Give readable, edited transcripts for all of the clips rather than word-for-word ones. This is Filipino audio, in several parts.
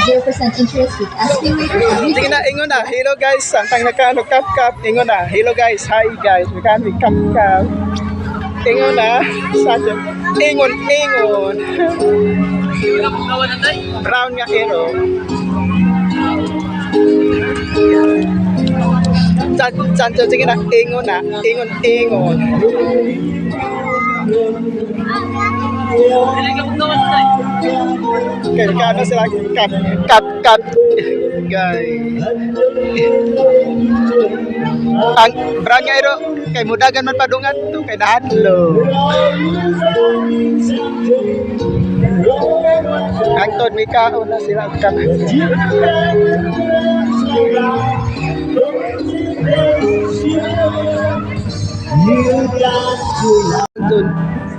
0% interest with asking later. Sige na, ingon na. Hello guys, santang nakano kap-kap. Ingon na. Hello guys, hi guys. Nakano kap-kap. Ingon na. Santang. Ingon. Brown nga kero. Santang, sige na. Ingon na. Ingon. Kaya kano sila cut guys. Ang brand nga iro kay mudagan man padungan to kay nahadlo. Angton may kaon na sila cut.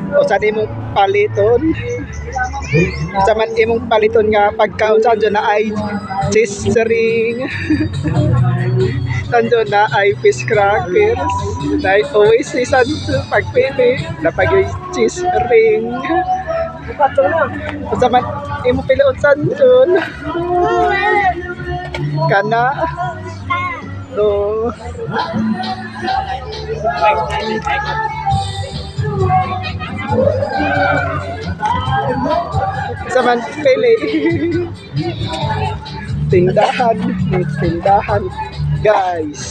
O sa imong paliton sa man imong paliton nga pagkaon sa dyan na ay cheese ring tandoon na ay fish crackers na always season pagpili na pag cheese ring o sa man imong pilion sa dyan kana to Saman pili tindahan guys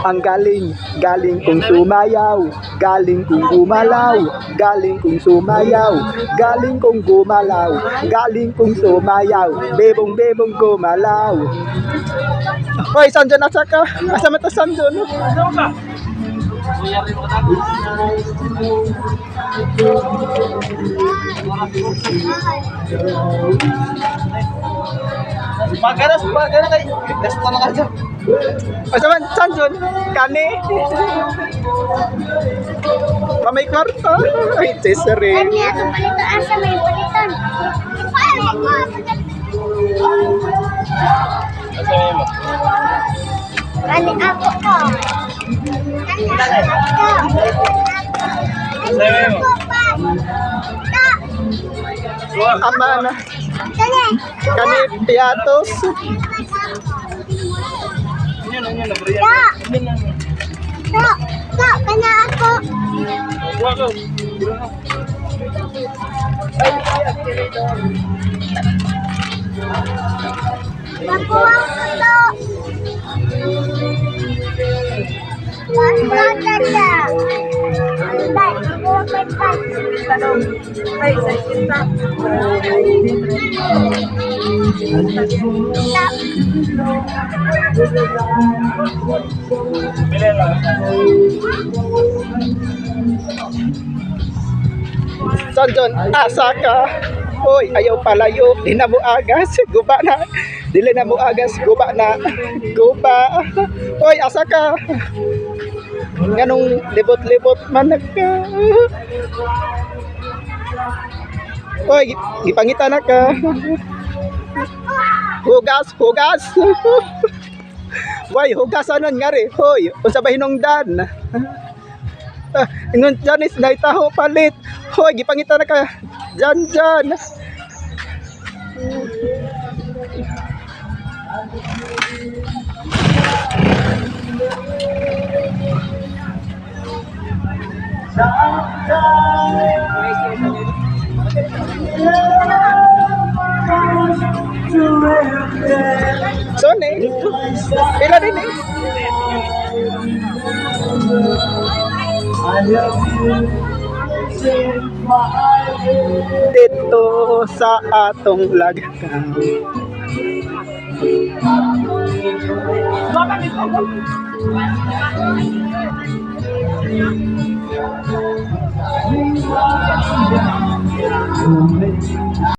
ang galing kung sumayaw galing kung gumalaw galing kung sumayaw galing kung gumalaw galing kung sumayaw bebong gumalaw. Hoy sanjo na saka asa mata sanjo no Pagkana kay gasto na ka. Asa man sanjon kani. May kwarta. Ay tesere. Kanya ang palitan asa may palitan. Ani ako ko. Ama na. Kani piatos. Kanya ako. Nakuha ko to. Sanjon, asa ka? Hoy, ayaw palayo. Di na mo agas. Guba na. Dili na mo agas. Guba na. Guba. Hoy, asa ka? Nganong libot-libot man ka. Hoy, gipangita na ka. Hugas. Hoy, hugasanon nga rin. Hoy, unsa ba hinungdan? Ingon Janis na itaho palit. Hoy, gipangita na ka. Jan. So ne, pila din eh. Dito sa atong lagkan.